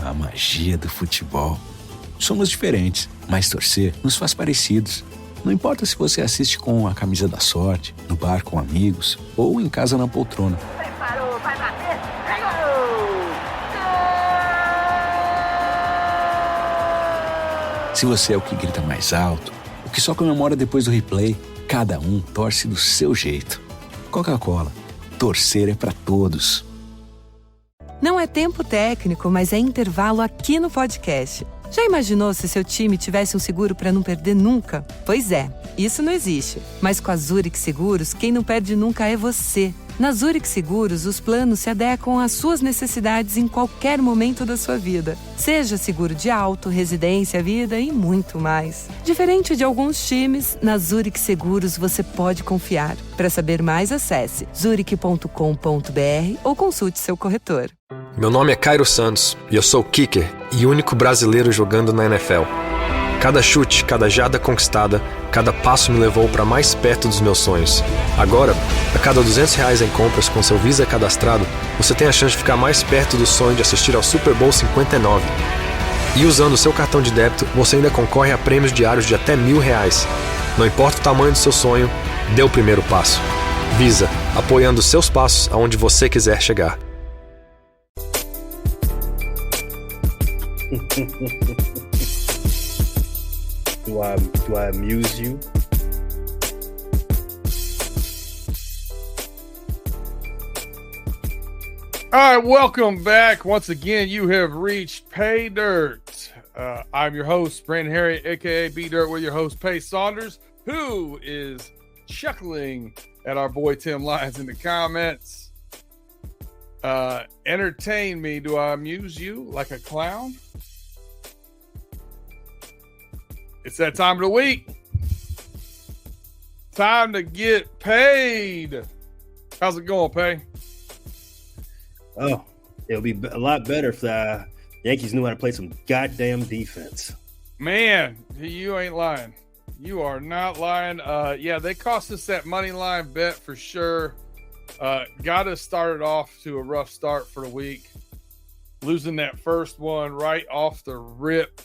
a magia do futebol. Somos diferentes, mas torcer nos faz parecidos. Não importa se você assiste com a camisa da sorte, no bar com amigos ou em casa na poltrona. Preparou, vai bater, pegou! Se você é o que grita mais alto, o que só comemora depois do replay, cada um torce do seu jeito. Coca-Cola, torcer é pra todos. Não é tempo técnico, mas é intervalo aqui no podcast. Já imaginou se seu time tivesse um seguro para não perder nunca? Pois é, isso não existe. Mas com a Zurich Seguros, quem não perde nunca é você. Na Zurich Seguros, os planos se adequam às suas necessidades em qualquer momento da sua vida. Seja seguro de auto, residência, vida e muito mais. Diferente de alguns times, na Zurich Seguros você pode confiar. Para saber mais, acesse zurich.com.br ou consulte seu corretor. Meu nome é Cairo Santos e eu sou o kicker e único brasileiro jogando na NFL. Cada chute, cada jarda conquistada, cada passo me levou para mais perto dos meus sonhos. Agora, a cada R$200 em compras com seu Visa cadastrado, você tem a chance de ficar mais perto do sonho de assistir ao Super Bowl 59. E usando o seu cartão de débito, você ainda concorre a prêmios diários de até R$1.000. Não importa o tamanho do seu sonho, dê o primeiro passo. Visa, apoiando seus passos aonde você quiser chegar. Do I amuse you? All right, welcome back. Once again, you have reached PayDirt. I'm your host, Brandon Harry, a.k.a. B-Dirt, with your host, Pay Saunders, who is chuckling at our boy Tim Lyons in the comments. Entertain me. Do I amuse you like a clown? It's that time of the week. Time to get paid. How's it going, Pay? Oh, it'll be a lot better if the Yankees knew how to play some goddamn defense. Man, you ain't lying. You are not lying. Yeah, they cost us that money line bet for sure. Got us started off to a rough start for the week. Losing that first one right off the rip.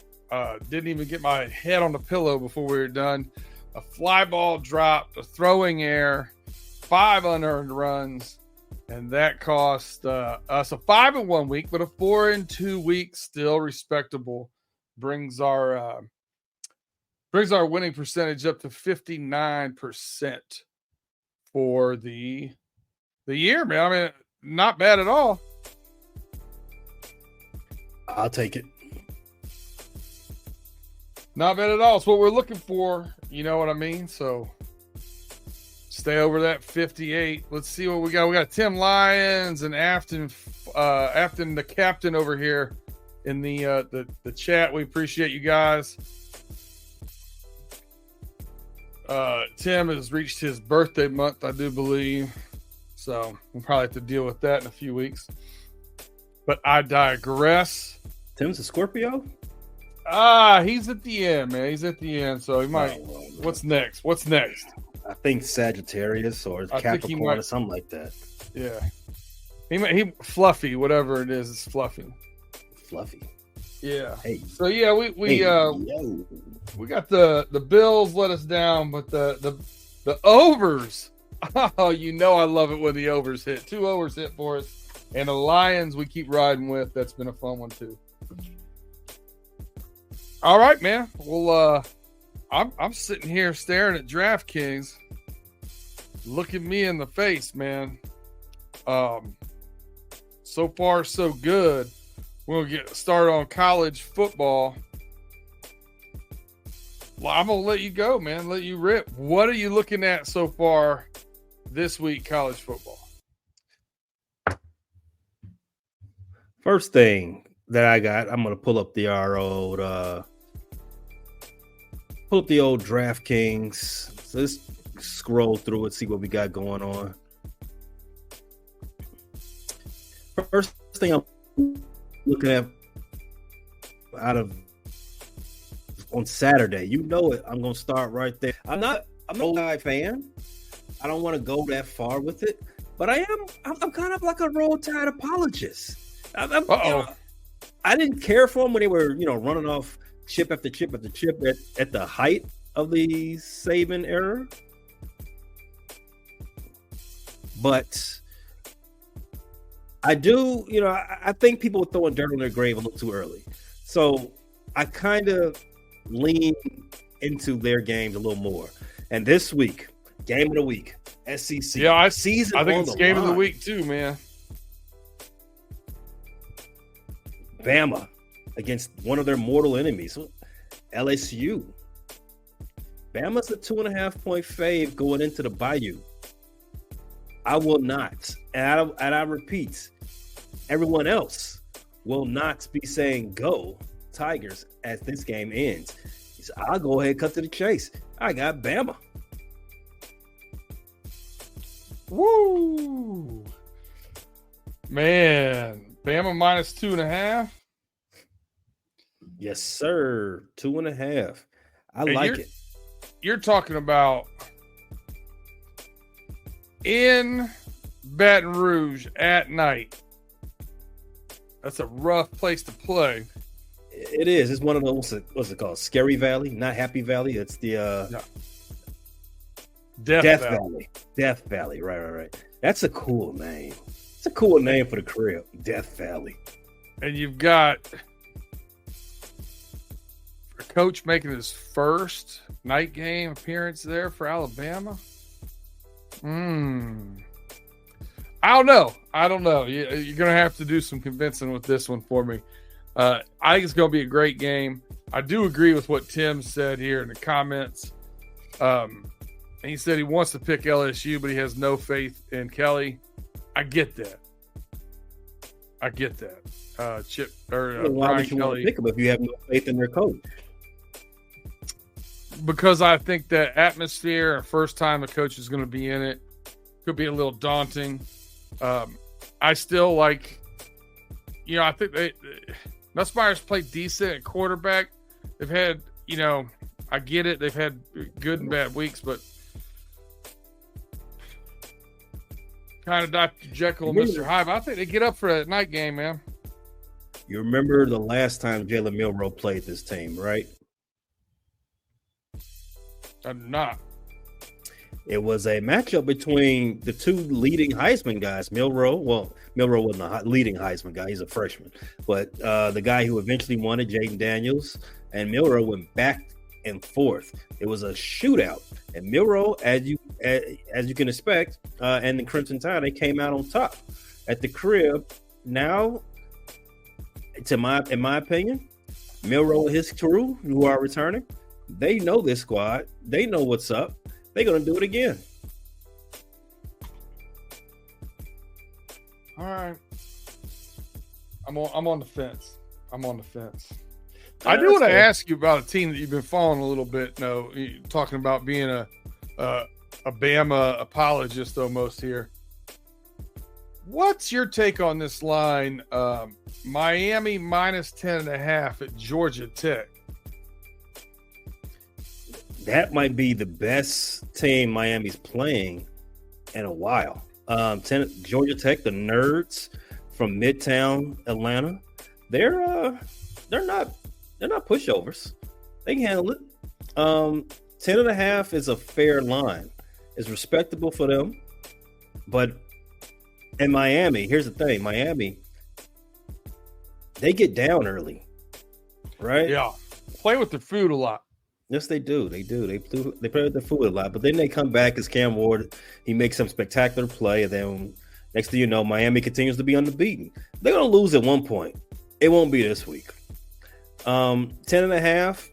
Didn't even get my head on the pillow before we were done. A fly ball dropped, a throwing error, 5 unearned runs, and that cost us a 5-1 week, but a 4-2 week, still respectable. Brings our winning percentage up to 59% for the year, man. I mean, not bad at all. I'll take it. Not bad at all. It's what we're looking for. You know what I mean? So stay over that 58. Let's see what we got. We got Tim Lyons and Afton the captain over here in the chat. We appreciate you guys. Tim has reached his birthday month, I do believe. So we'll probably have to deal with that in a few weeks. But I digress. Tim's a Scorpio? He's at the end, man. He's at the end, so he might. What's next? I think Sagittarius or Capricorn or something like that. Yeah, he fluffy, whatever it is. It's fluffy. Yeah. Hey. So yeah, we got the Bills let us down, but the overs. Oh, you know I love it when the overs hit. 2 overs hit for us, and the Lions we keep riding with. That's been a fun one too. All right, man. Well, I'm sitting here staring at DraftKings. Look at me in the face, man. So far, so good. We'll get started on college football. Well, I'm going to let you go, man. Let you rip. What are you looking at so far this week, college football? First thing that I got, I'm going to pull up the old DraftKings. So let's scroll through it, see what we got going on. First thing I'm looking at on Saturday, you know it. I'm going to start right there. I'm not a guy fan. I don't want to go that far with it, but I'm kind of like a Roll Tide apologist. I didn't care for them when they were, running off chip after chip after chip at the height of the Saban era. But I do, I think people are throwing dirt on their grave a little too early. So I kind of lean into their games a little more. And this week, game of the week, SEC. Yeah, I think it's game of the week too, man. Bama against one of their mortal enemies, LSU. Bama's a 2.5-point fave going into the Bayou. I will not, and I repeat, everyone else will not be saying go Tigers as this game ends. So I'll go ahead and cut to the chase. I got Bama. Woo! Man, Bama minus 2.5. Yes, sir. 2.5. I like it. You're talking about in Baton Rouge at night. That's a rough place to play. It is. It's one of those, what's it called? Scary Valley, not Happy Valley. It's the Death Valley. Death Valley. Right. That's a cool name. It's a cool name for the crib. Death Valley. And you've got a coach making his first night game appearance there for Alabama. I don't know. You're going to have to do some convincing with this one for me. I think it's going to be a great game. I do agree with what Tim said here in the comments. He said he wants to pick LSU, but he has no faith in Kelly. I get that. Chip or why Brian would you Kelly. want to pick them if you have no faith in their coach? Because I think that atmosphere, first time the coach is going to be in it, could be a little daunting. I still like, I think Nussmeier's played decent at quarterback. They've had, I get it. They've had good and bad weeks, but kind of Dr. Jekyll and Mr. Hyde. I think they get up for that night game, man. You remember the last time Jalen Milroe played this team, right? I'm not. It was a matchup between the two leading Heisman guys, Milroe. Well, Milroe wasn't a leading Heisman guy. He's a freshman. But the guy who eventually won it, Jaden Daniels, and Milroe went back and forth. It was a shootout. And Milroe, as you can expect, and the Crimson Tide, they came out on top. At the crib, now, in my opinion, Milroe and his crew, who are returning, they know this squad. They know what's up. They're going to do it again. All right. I'm on the fence. I do want to ask you about a team that you've been following a little bit. No, talking about being a Bama apologist almost here. What's your take on this line? Miami minus 10.5 at Georgia Tech. That might be the best team Miami's playing in a while. Georgia Tech, the nerds from Midtown Atlanta, they're not pushovers. They can handle it. 10.5 is a fair line. It's respectable for them. But in Miami, here's the thing: Miami, they get down early, right? Yeah, play with their food a lot. Yes, they do. They play with their food a lot, but then they come back as Cam Ward. He makes some spectacular play, and then next thing you know, Miami continues to be unbeaten. They're going to lose at one point. It won't be this week. 10.5.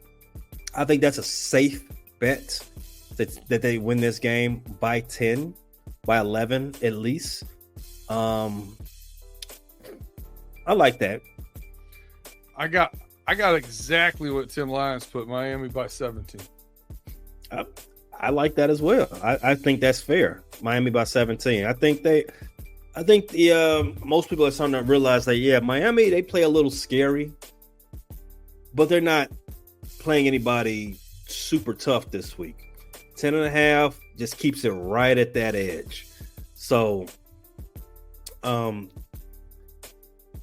I think that's a safe bet that they win this game by 10, by 11 at least. I like that. I got exactly what Tim Lyons put, Miami by 17. I like that as well. I think that's fair. Miami by 17. I think most people are starting to realize that, Miami, they play a little scary, but they're not playing anybody super tough this week. 10.5 just keeps it right at that edge. So,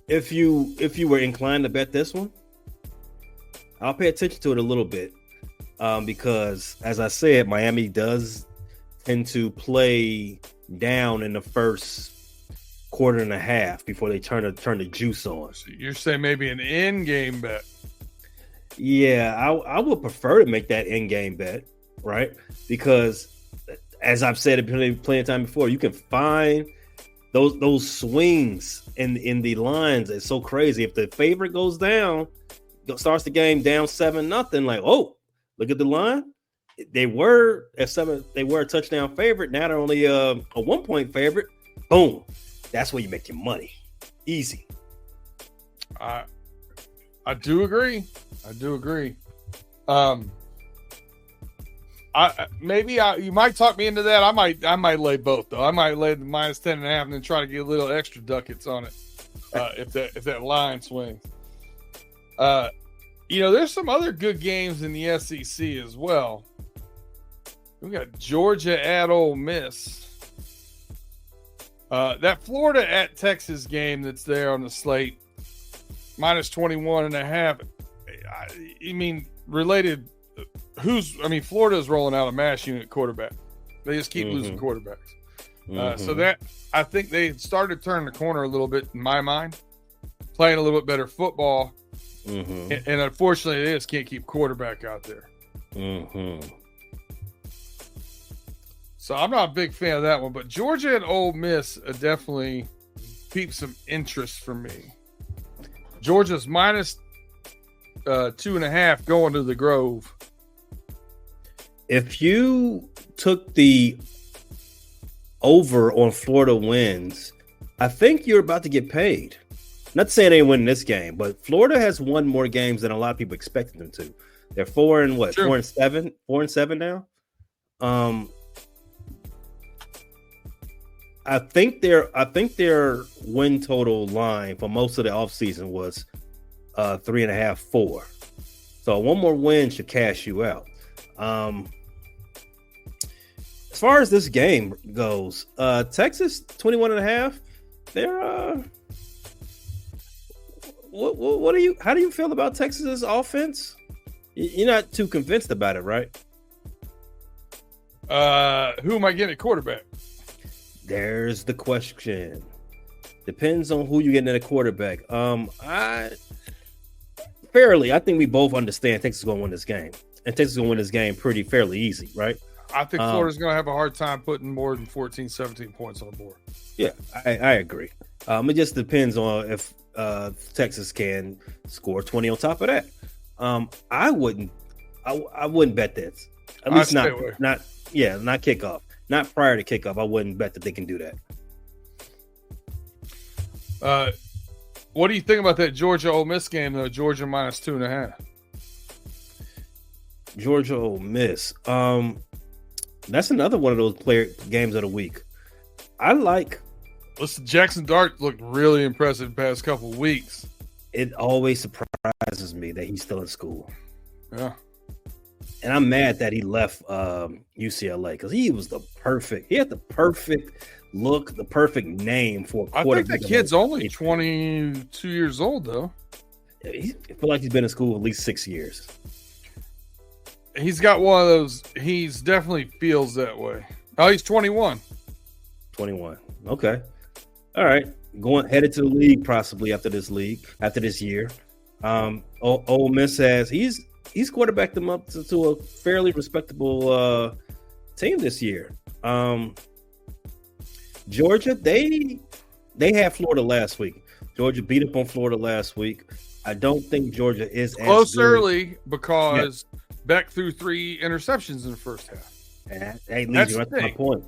if you were inclined to bet this one, I'll pay attention to it a little bit, because as I said, Miami does tend to play down in the first quarter and a half before they turn the juice on. So you're saying maybe an in-game bet? Yeah, I would prefer to make that in-game bet, right? Because as I've said plenty of time before, you can find those swings in the lines. It's so crazy. If the favorite goes down, starts the game down 7-0, like, oh, look at the line. They were a touchdown favorite. Now they're only a 1-point favorite. Boom. That's where you make your money. Easy. I do agree. You might talk me into that. I might lay both though. I might lay the -10.5 and then try to get a little extra ducats on it. If that line swings. There's some other good games in the SEC as well. We got Georgia at Ole Miss. That Florida at Texas game that's there on the slate, -21.5. I mean, related. Florida's rolling out a mash unit quarterback. They just keep losing quarterbacks. So that, I think they started to turn the corner a little bit in my mind, playing a little bit better football. And unfortunately, they just can't keep quarterback out there. So I'm not a big fan of that one, but Georgia and Ole Miss definitely keep some interest for me. Georgia's -2.5 going to the Grove. If you took the over on Florida wins, I think you're about to get paid. Not saying they win this game, but Florida has won more games than a lot of people expected them to. They're 4-7 now. I think their win total line for most of the offseason was 3.5, 4. So one more win should cash you out. As far as this game goes, Texas 21.5. They're how do you feel about Texas's offense? You're not too convinced about it, right? Who am I getting at quarterback? There's the question. Depends on who you're getting at a quarterback. I think we both understand Texas is going to win this game. And Texas is going to win this game pretty fairly easy, right? I think Florida's going to have a hard time putting more than 14, 17 points on the board. Yeah, I agree. It just depends on if Texas can score 20 on top of that. I wouldn't bet this. At least not kickoff. Not prior to kickoff. I wouldn't bet that they can do that. What do you think about that Georgia Ole Miss game though? Georgia -2.5. Georgia Ole Miss. That's another one of those games of the week. Listen, Jackson Dart looked really impressive the past couple of weeks. It always surprises me that he's still in school. Yeah. And I'm mad that he left UCLA because he had the perfect look, the perfect name for a quarterback. I think the kid's only 22 years old, though. I feel like he's been in school at least 6 years. He's got one of those. He's definitely feels that way. Oh, he's 21. 21. Okay. All right. Headed to the league possibly after this year. Ole Miss he's quarterbacked them up to a fairly respectable team this year. Georgia, they had Florida last week. Georgia beat up on Florida last week. I don't think Georgia is close early because Beck threw 3 interceptions in the first half. That leads you right to my point.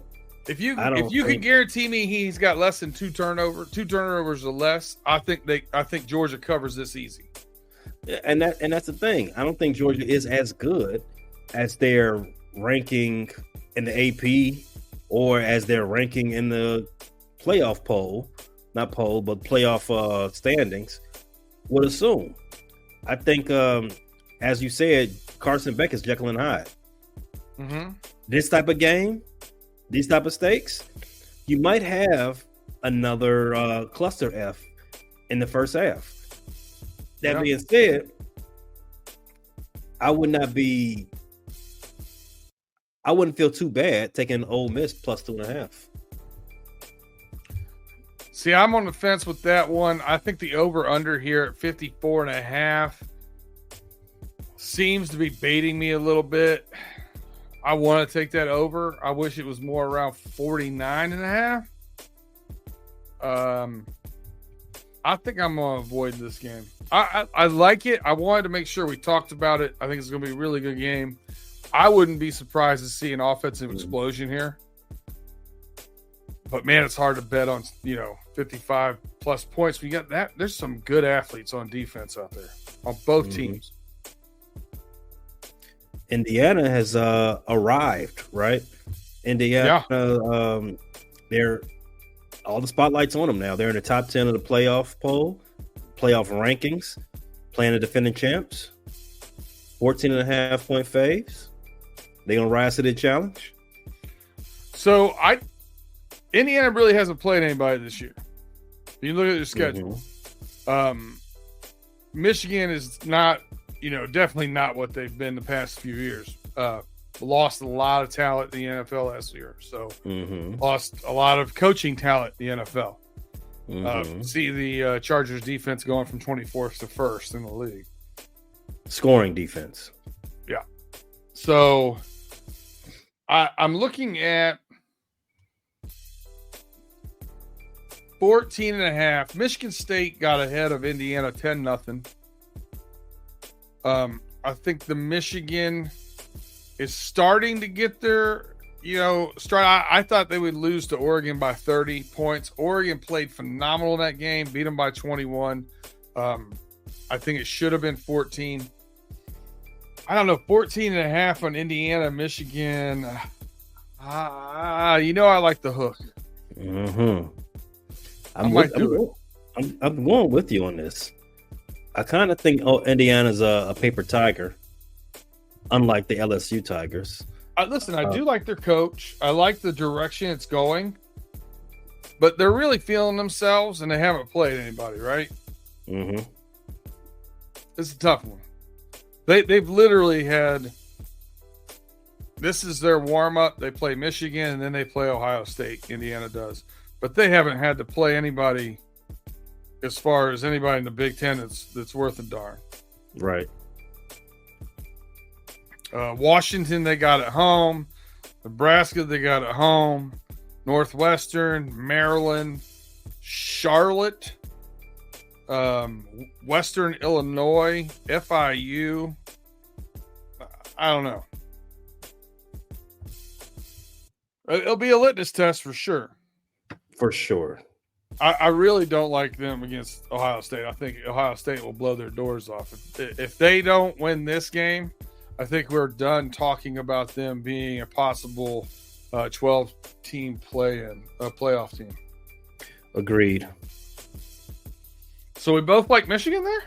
If you can guarantee me he's got less than 2 turnovers or less, I think Georgia covers this easy. And that's the thing. I don't think Georgia is as good as their ranking in the AP or as their ranking in the playoff playoff standings would assume. I think, as you said, Carson Beck is Jekyll and Hyde. Mm-hmm. This type of game, these type of stakes, you might have another cluster F in the first half. That being said, I wouldn't feel too bad taking Ole Miss plus 2.5. See, I'm on the fence with that one. I think the over-under here at 54.5 seems to be baiting me a little bit. I want to take that over. I wish it was more around 49.5. I think I'm going to avoid this game. I like it. I wanted to make sure we talked about it. I think it's going to be a really good game. I wouldn't be surprised to see an offensive explosion here. But, man, it's hard to bet on, 55-plus points. We got that. There's some good athletes on defense out there on both teams. Indiana has arrived, right? Indiana, they're all the spotlight's on them now. They're in the top 10 of the playoff rankings, playing the defending champs. 14.5-point faves. They gonna rise to the challenge. So Indiana really hasn't played anybody this year. You look at their schedule. Michigan is not, definitely not what they've been the past few years. Lost a lot of talent in the NFL last year. So lost a lot of coaching talent in the NFL. See the Chargers defense going from 24th to 1st in the league. Scoring defense. Yeah. So I'm looking at 14.5. Michigan State got ahead of Indiana 10-0. I think the Michigan is starting to get their, start. I thought they would lose to Oregon by 30 points. Oregon played phenomenal in that game, beat them by 21. I think it should have been 14. I don't know, 14.5 on Indiana, Michigan. I like the hook. I'm going with you on this. I kind of think Indiana's a paper tiger, unlike the LSU Tigers. Listen, I do like their coach. I like the direction it's going, but they're really feeling themselves, and they haven't played anybody, right? It's a tough one. They've literally had – this is their warm-up. They play Michigan, and then they play Ohio State. Indiana does. But they haven't had to play anybody as far as anybody in the Big Ten that's worth a darn. Right. Washington, they got at home. Nebraska, they got at home. Northwestern, Maryland, Charlotte, Western Illinois, FIU. I don't know. It'll be a litmus test for sure. For sure. I really don't like them against Ohio State. I think Ohio State will blow their doors off. If they don't win this game, I think we're done talking about them being a possible 12-team playoff team. Agreed. So we both like Michigan there?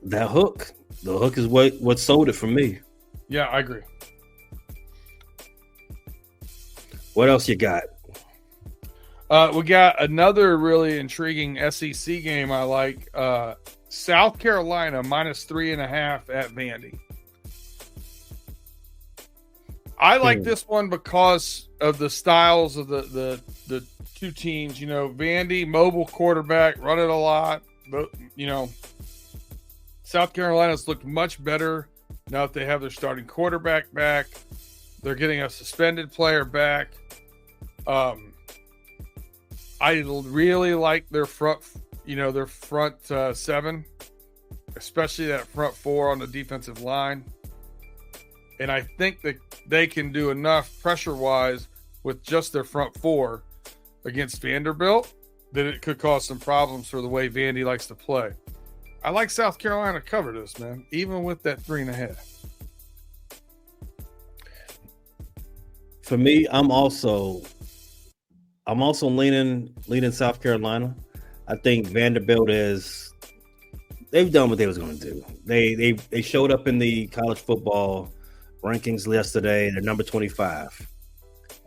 The hook is what sold it for me. Yeah, I agree. What else you got? We got another really intriguing SEC game I like. South Carolina -3.5 at Vandy. I like this one because of the styles of the two teams. Vandy, mobile quarterback, run it a lot. But, South Carolina's looked much better now that they have their starting quarterback back. They're getting a suspended player back. I really like their front seven, especially that front four on the defensive line. And I think that they can do enough pressure-wise with just their front four against Vanderbilt that it could cause some problems for the way Vandy likes to play. I like South Carolina to cover this, man, even with that 3.5. For me, I'm also leaning South Carolina. I think Vanderbilt they've done what they was going to do. They showed up in the college football rankings yesterday. They're number 25.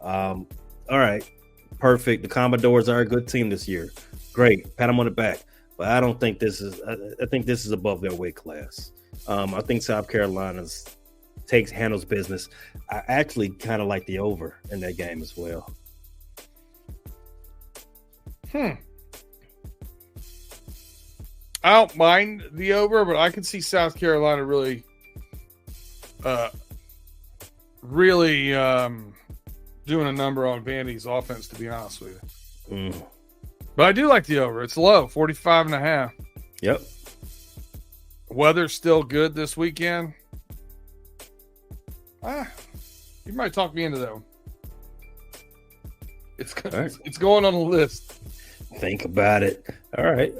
All right, perfect. The Commodores are a good team this year. great. Pat them on the back. But I don't think this is. I think this is above their weight class. I think South Carolina's handles business. I actually kind of like the over in that game as well. I don't mind the over, but I can see South Carolina really doing a number on Vandy's offense, to be honest with you. But I do like the over. It's low, 45.5. Yep. Weather's still good this weekend. You might talk me into that one. It's going on the list. Think about it. All right.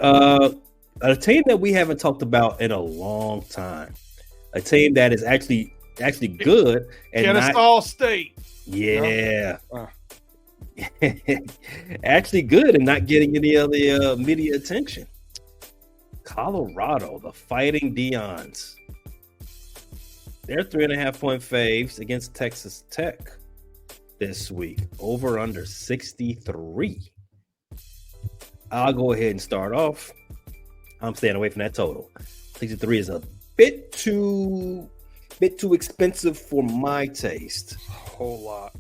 A team that we haven't talked about in a long time. A team that is actually good and Kennesaw State. Yeah. Actually good and not getting any of the media attention. Colorado, the Fighting Deons. They're 3.5-point faves against Texas Tech this week. Over under 63. I'll go ahead and start off. I'm staying away from that total. 63 is a bit too expensive for my taste. A whole lot.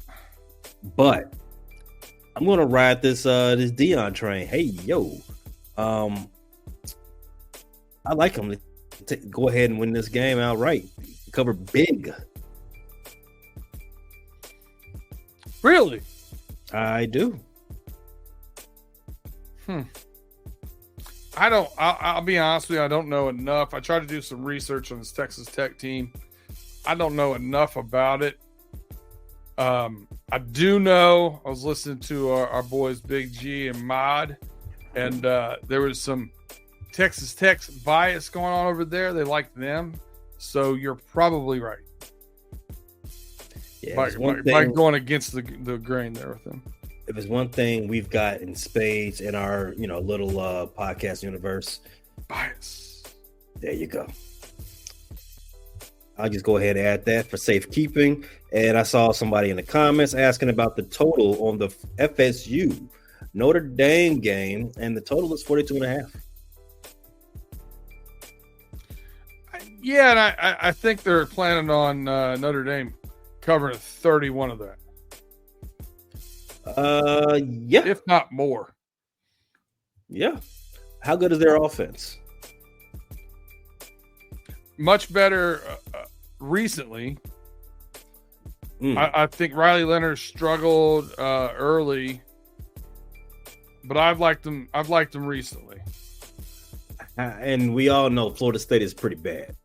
But I'm gonna ride this Deion train. Hey yo, I like him to go ahead and win this game outright. Cover big. Really? I do. I'll be honest with you. I don't know enough. I tried to do some research on this Texas Tech team. I don't know enough about it. I do know I was listening to our boys Big G and Mod, and there was some Texas Tech bias going on over there. They liked them, so you're probably right. Yeah, by going against the grain there with them. If it's one thing we've got in spades in our little podcast universe, bias. There you go. I'll just go ahead and add that for safekeeping. And I saw somebody in the comments asking about the total on the FSU Notre Dame game, and the total is 42.5. Yeah, and I think they're planning on Notre Dame covering 31 of that. Yeah, if not more. Yeah. How good is their offense? Much better recently. I think Riley Leonard struggled early, but I've liked them recently. And we all know Florida State is pretty bad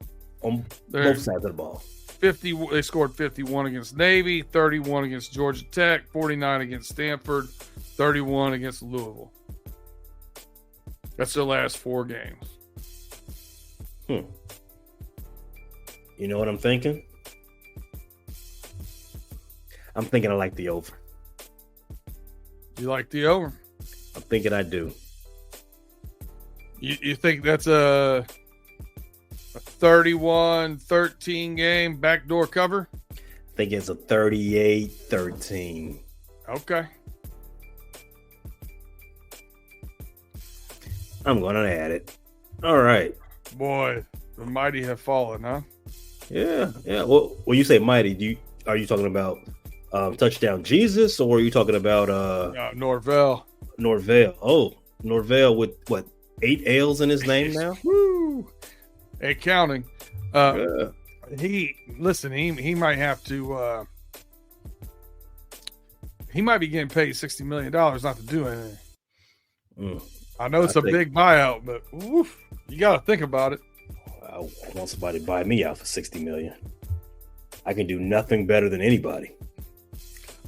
on both sides of the ball. They scored 51 against Navy, 31 against Georgia Tech, 49 against Stanford, 31 against Louisville. That's their last 4 games. You know what I'm thinking? I'm thinking I like the over. You like the over? I'm thinking I do. You think that's a 31-13 game backdoor cover? I think it's a 38-13. Okay. I'm going to add it. All right. Boy, the mighty have fallen, huh? Yeah. Well, when you say mighty, are you talking about touchdown Jesus, or are you talking about Norvell? Norvell. Oh, Norvell with what, 8 L's in his name now? Woo! Hey, counting. He might have to. He might be getting paid $60 million not to do anything. I know it's a big buyout, but woof, you got to think about it. I want somebody to buy me out for $60 million. I can do nothing better than anybody.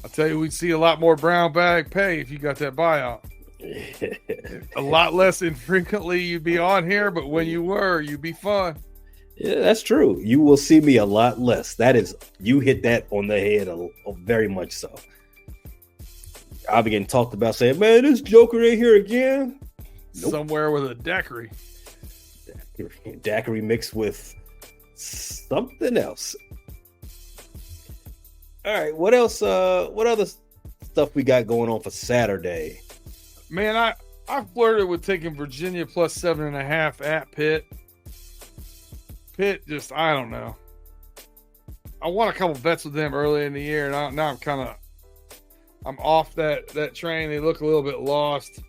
I'll tell you, we'd see a lot more brown bag pay if you got that buyout. A lot less infrequently you'd be on here, but when you were, you'd be fun. Yeah, that's true. You will see me a lot less. That is, you hit that on the head very much so. I'll be getting talked about saying, man, this Joker ain't here again. Nope. Somewhere with a daiquiri. Daiquiri mixed with something else. All right, what else? What other stuff we got going on for Saturday? Man, I flirted with taking Virginia plus 7.5 at Pitt. Pitt just, I don't know. I won a couple bets with them early in the year, and now I'm off that train. They look a little bit lost.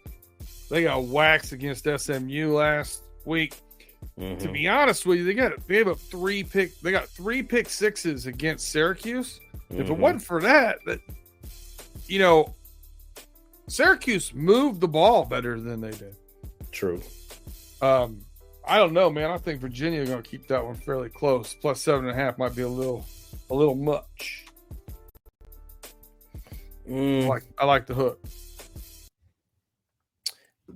They got waxed against SMU last week. Mm-hmm. To be honest with you, they gave up 3 pick sixes against Syracuse. Mm-hmm. If it wasn't for that, Syracuse moved the ball better than they did. True. I don't know, man. I think Virginia is going to keep that one fairly close. Plus 7.5 might be a little much. I like the hook.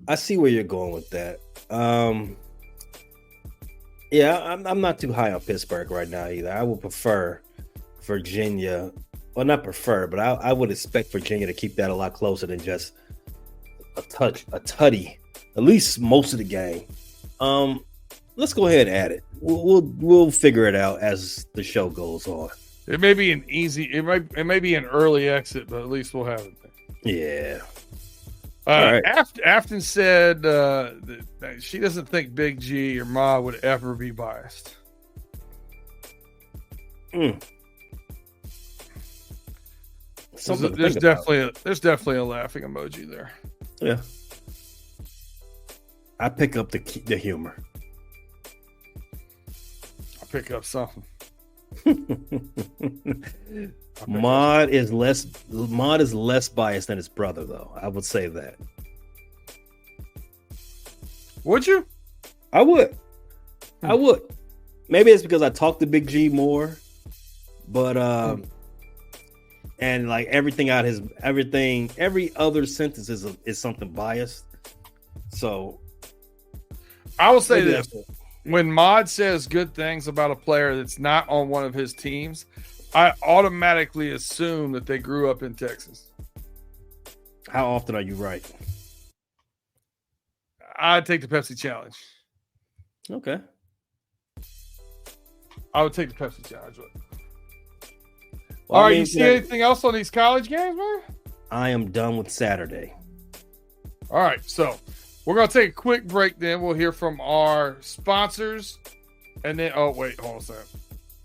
I see where you're going with that. Yeah, I'm not too high on Pittsburgh right now either. I would prefer Virginia. Well, not prefer, but I would expect Virginia to keep that a lot closer than just a tutty, at least most of the game. Let's go ahead and add it. We'll figure it out as the show goes on. It may be it may be an early exit, but at least we'll have it there. Yeah. All right. Afton said that she doesn't think Big G or Ma would ever be biased. There's definitely a laughing emoji there. Yeah. I pick up the humor. I pick up something. Mod is less biased than his brother, though. I would say that. Would you? I would. I would. Maybe it's because I talk to Big G more, but and like every other sentence is something biased. So I will say this. When Mod says good things about a player that's not on one of his teams, I automatically assume that they grew up in Texas. How often are you right? I'd take the Pepsi challenge. Okay. I would take the Pepsi challenge. All right, you see anything else on these college games, man? I am done with Saturday. All right, so we're going to take a quick break then. We'll hear from our sponsors. And then, hold on a second.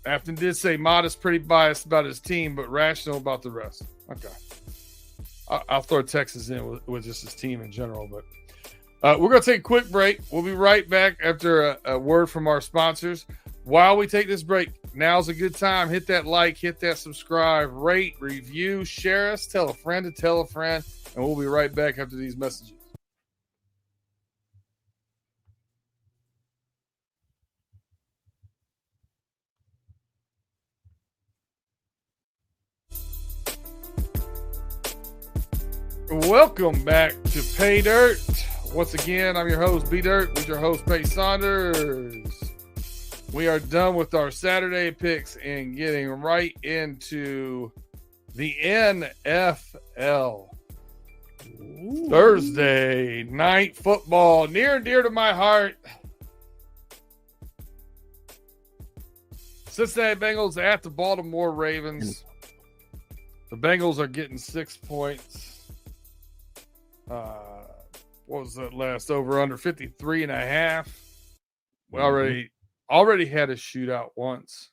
Afton did say Mod is pretty biased about his team, but rational about the rest. Okay. I'll throw Texas in with just his team in general. But we're going to take a quick break. We'll be right back after a word from our sponsors. While we take this break, now's a good time. Hit that like, hit that subscribe, rate, review, share us, tell a friend to tell a friend, and we'll be right back after these messages. Welcome back to PayDirt. Once again, I'm your host, B-Dirt, with your host, Pay Saunders. We are done with our Saturday picks and getting right into the NFL. Ooh. Thursday night football, near and dear to my heart. Cincinnati Bengals at the Baltimore Ravens. The Bengals are getting 6 points. What was that last over under 53.5? We already had a shootout once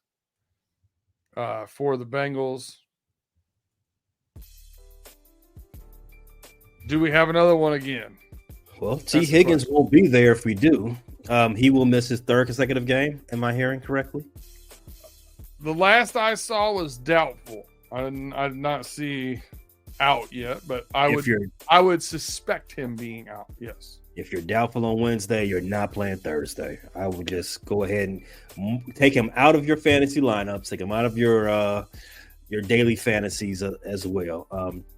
for the Bengals. Do we have another one again? Well, T. Higgins won't be there if we do. He will miss his third consecutive game. Am I hearing correctly? The last I saw was doubtful. I did not see out yet, but I would suspect him being out. Yes. If you're doubtful on Wednesday, you're not playing Thursday. I would just go ahead and take him out of your fantasy lineups, take him out of your daily fantasies as well.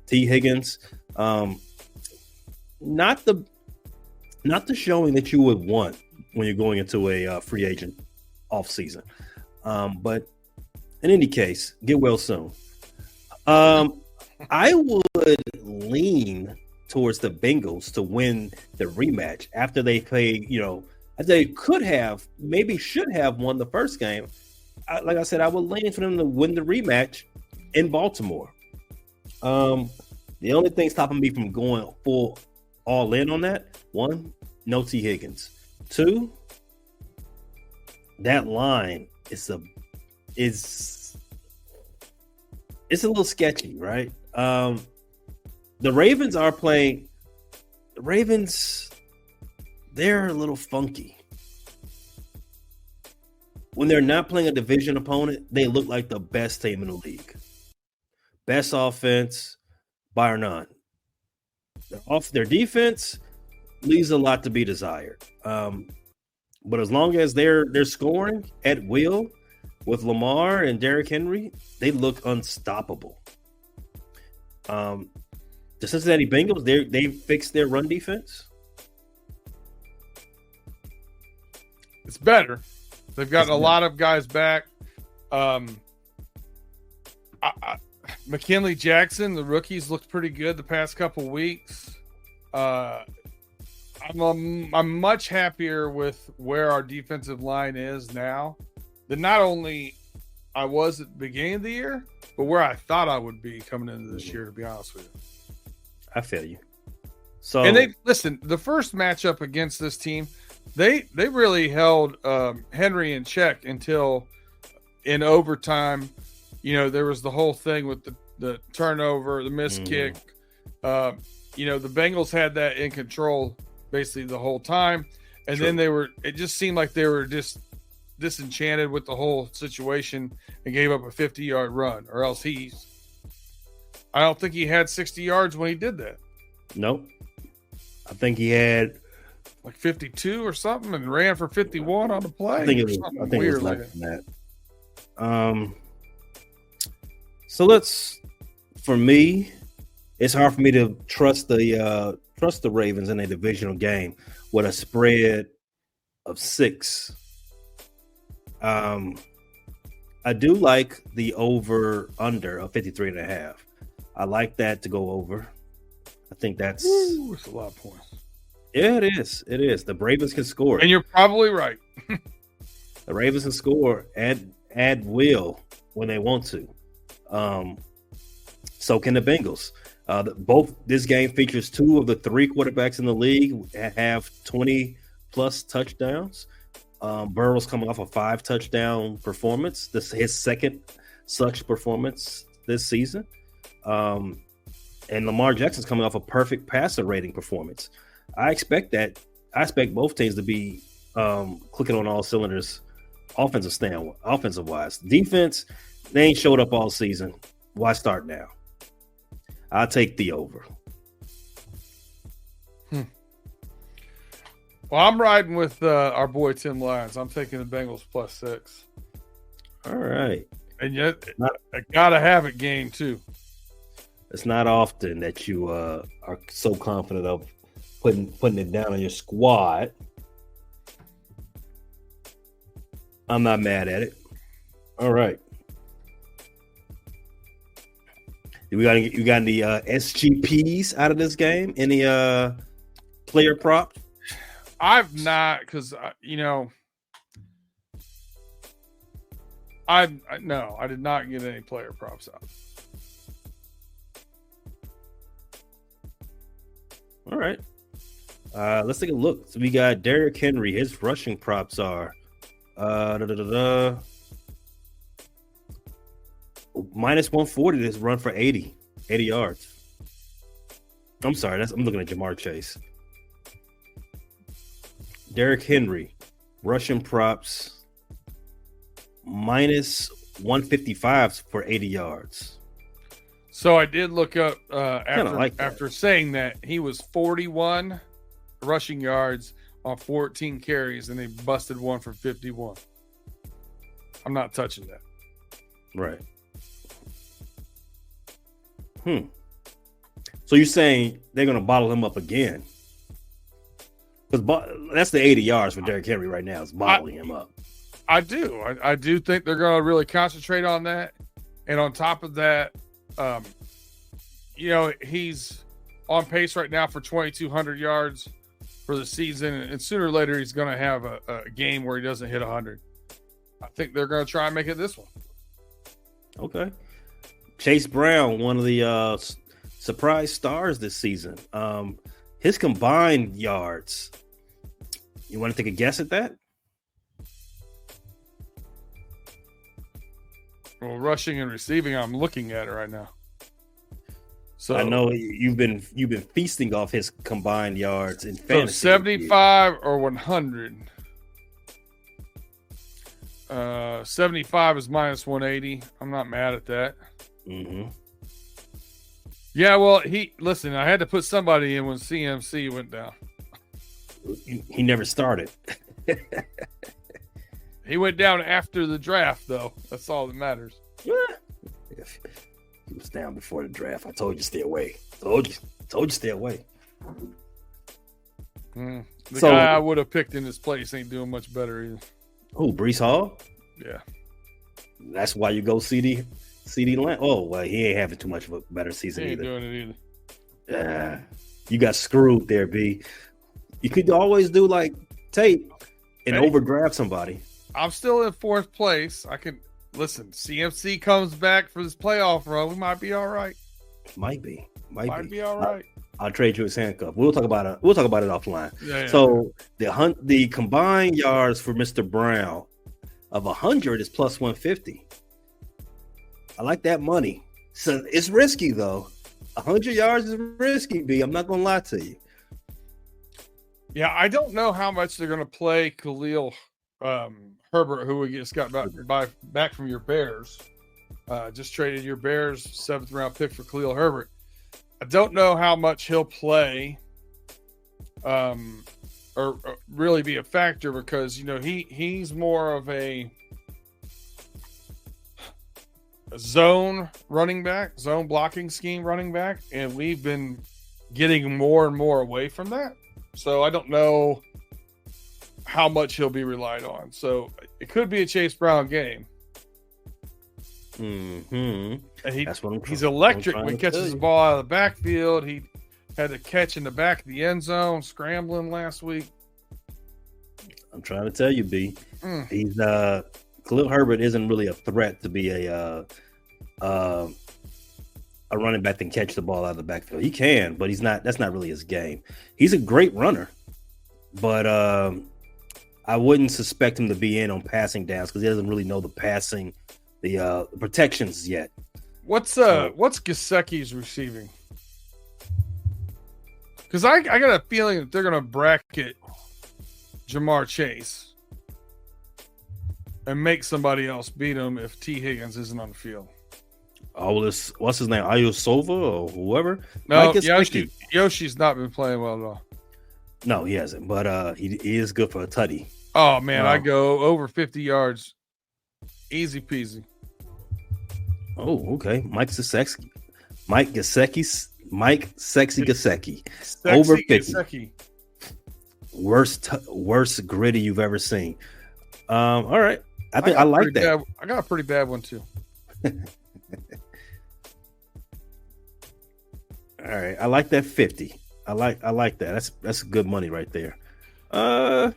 T. Higgins, not the showing that you would want when you're going into a free agent offseason. But in any case, get well soon. I would lean towards the Bengals to win the rematch after they played, they could have, maybe should have won the first game. Like I said, I would lean for them to win the rematch in Baltimore. The only thing stopping me from going full all in on that. One, no T. Higgins. Two, that line is a little sketchy, right? The Ravens are playing. The Ravens, they're a little funky. When they're not playing a division opponent, they look like the best team in the league. Best offense, bar none. Their defense leaves a lot to be desired. But as long as they're scoring at will with Lamar and Derrick Henry, they look unstoppable. The Cincinnati Bengals, they fixed their run defense. It's better. They've gotten a lot of guys back. McKinley Jackson, the rookies, looked pretty good the past couple weeks. I'm much happier with where our defensive line is now than not only I was at the beginning of the year, but where I thought I would be coming into this year, to be honest with you. I feel you. So, and the first matchup against this team, they really held Henry in check until in overtime. There was the whole thing with the turnover, the missed kick. The Bengals had that in control basically the whole time. And then it just seemed like they were just disenchanted with the whole situation and gave up a 50-yard run, or else I don't think he had 60 yards when he did that. Nope. I think he had like 52 or something and ran for 51 on the play. I think it was less than that. So for me, it's hard for me to trust the Ravens in a divisional game with a spread of 6. I do like the over under of 53.5. I like that to go over. I think that's it's a lot of points. Yeah, it is. It is. The Ravens can score. And you're probably right. The Ravens can score at will when they want to. So can the Bengals. This game features 2 of the 3 quarterbacks in the league have 20-plus touchdowns. Burrow's coming off a 5-touchdown performance. This is his second such performance this season. And Lamar Jackson's coming off a perfect passer rating performance. I expect both teams to be clicking on all cylinders offensive wise. Defense, they ain't showed up all season. Why start now? I'll take the over. Well, I'm riding with our boy Tim Lyons. I'm taking the Bengals +6. All right. And yet, I gotta have it game too. It's not often that you are so confident of putting it down on your squad. I'm not mad at it. All right. You got any SGPs out of this game? Any player props? I've not, because I did not get any player props out. All right. Let's take a look. So we got Derrick Henry. His rushing props are -140. This run for 80 yards. I'm sorry. I'm looking at Jamar Chase. Derrick Henry, rushing props -155 for 80 yards. So I did look up after saying that he was 41 rushing yards on 14 carries, and they busted one for 51. I'm not touching that. Right. So you're saying they're going to bottle him up again? Because that's the 80 yards for Derrick Henry right now, is bottling him up. I do. I do think they're going to really concentrate on that. And on top of that, he's on pace right now for 2,200 yards for the season. And sooner or later, he's going to have a game where he doesn't hit 100. I think they're going to try and make it this one. Okay. Chase Brown, one of the surprise stars this season. his combined yards. You want to take a guess at that? Well, rushing and receiving, I'm looking at it right now. So I know you've been feasting off his combined yards in so fantasy. 75 or 100. 75 is minus 180. I'm not mad at that. Mm-hmm. Yeah, well, listen, I had to put somebody in when CMC went down. He never started. He went down after the draft, though. That's all that matters. If he was down before the draft, I told you stay away. Told you stay away. The guy I would have picked in his place ain't doing much better either. Oh, Breece Hall? Yeah. That's why you go CD Lamb. Oh, well, he ain't having too much of a better season He ain't either. doing it either. You got screwed there, B. You could always do like Tate and overdraft somebody. I'm still in fourth place. I can listen. CMC comes back for this playoff run. We might be all right. Might be All right. I'll trade you his handcuff. We'll talk about it offline. Yeah. So the combined yards for Mr. Brown of 100 is plus 150. I like that money. So it's risky though. 100 yards is risky, B. I'm not gonna lie to you. Yeah, I don't know how much they're going to play Khalil Herbert, who we just got back from your Bears. Just traded your Bears 7th round pick for Khalil Herbert. I don't know how much he'll play or really be a factor because, he's more of a zone running back, zone blocking scheme running back, and we've been getting more and more away from that. So I don't know how much he'll be relied on. So it could be a Chase Brown game. Mm-hmm. And he's electric when he catches the ball out of the backfield. He had a catch in the back of the end zone, scrambling last week. I'm trying to tell you, B. He's Khalil Herbert isn't really a threat to be a running back that can catch the ball out of the backfield. He can, but he's not. That's not really his game. He's a great runner, but I wouldn't suspect him to be in on passing downs because he doesn't really know the passing, the protections yet. What's Gesicki's receiving? Because I got a feeling that they're going to bracket Jamar Chase and make somebody else beat him if T. Higgins isn't on the field. Oh, what's his name? Ayo Sova or whoever? No, Yoshi's not been playing well at all. No, he hasn't. But he is good for a tutty. Oh man, I go over 50 yards, easy peasy. Oh, okay. Mike Gesicki, over 50. Gesicki. Worst gritty you've ever seen. All right. I like that. I got a pretty bad one too. All right, I like that 50. I like that. That's good money right there. Now,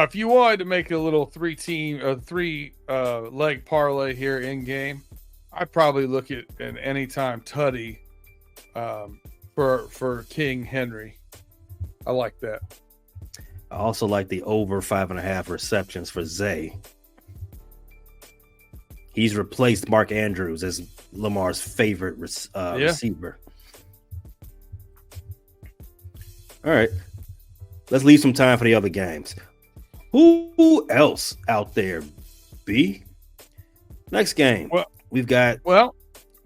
if you wanted to make a little three leg parlay here in game, I'd probably look at an anytime tutty for King Henry. I like that. I also like the over 5.5 receptions for Zay. He's replaced Mark Andrews as Lamar's favorite receiver. All right. Let's leave some time for the other games. Who else out there, B? Next game. Well, we've got... Well,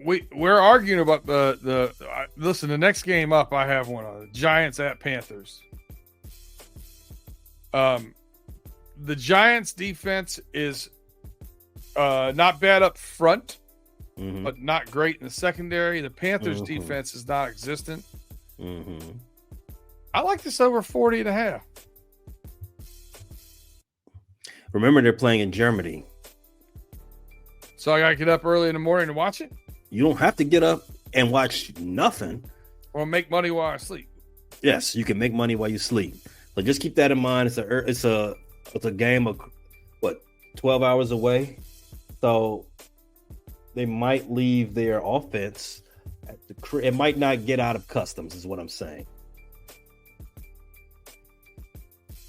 we're arguing about listen, the next game up, I have one on the Giants at Panthers. The Giants defense is not bad up front, but not great in the secondary. The Panthers defense is not existent. I like this over 40.5. Remember, they're playing in Germany. So I got to get up early in the morning to watch it? You don't have to get up and watch nothing. Or make money while I sleep. Yes, you can make money while you sleep. So just keep that in mind. It's a game of 12 hours away. So they might leave their offense It might not get out of customs, is what I'm saying.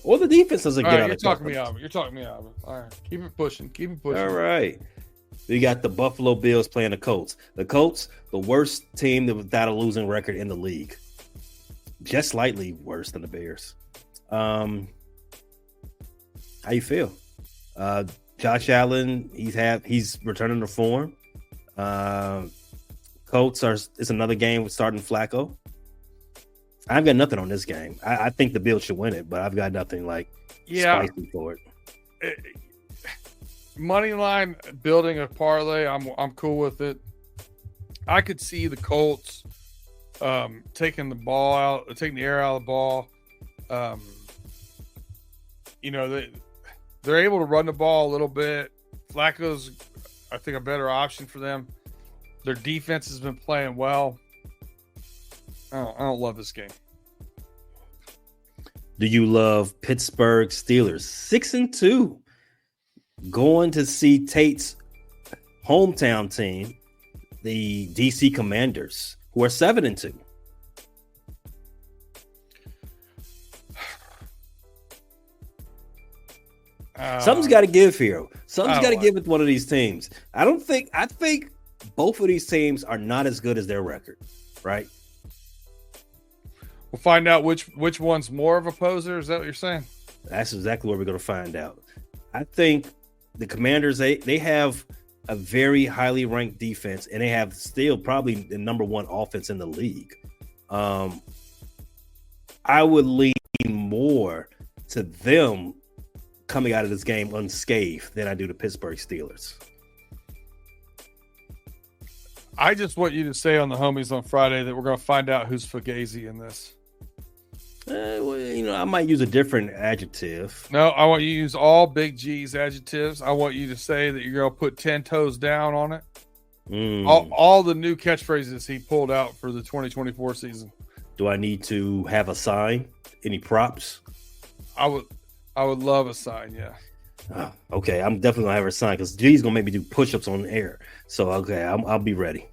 Or the defense doesn't get out of customs. You're talking me out of it. All right. Keep it pushing. All right. We got the Buffalo Bills playing the Colts. The Colts, the worst team without a losing record in the league. Just slightly worse than the Bears. How you feel? Josh Allen, he's returning to form. Colts it's another game with starting Flacco. I've got nothing on this game. I think the Bills should win it, but I've got nothing spicy for it. Money line building a parlay, I'm cool with it. I could see the Colts taking the air out of the ball. They're able to run the ball a little bit. Flacco's, I think, a better option for them. Their defense has been playing well. I don't love this game. Do you love Pittsburgh Steelers? 6-2. Going to see Tate's hometown team, the DC Commanders, who are 7-2. Something's got to give here. Something's got to give with one of these teams. I think both of these teams are not as good as their record, right? We'll find out which one's more of a poser. Is that what you're saying? That's exactly what we're going to find out. I think the Commanders, they have a very highly ranked defense, and they have still probably the number one offense in the league. I would lean more to them coming out of this game unscathed than I do the Pittsburgh Steelers. I just want you to say on the homies on Friday that we're going to find out who's Fugazi in this. I might use a different adjective. No, I want you to use all Big G's adjectives. I want you to say that you're going to put 10 toes down on it. All the new catchphrases he pulled out for the 2024 season. Do I need to have a sign? Any props? I would love a sign, yeah. Okay, I'm definitely gonna have a sign because G's gonna make me do push-ups on the air. So okay, I'll be ready.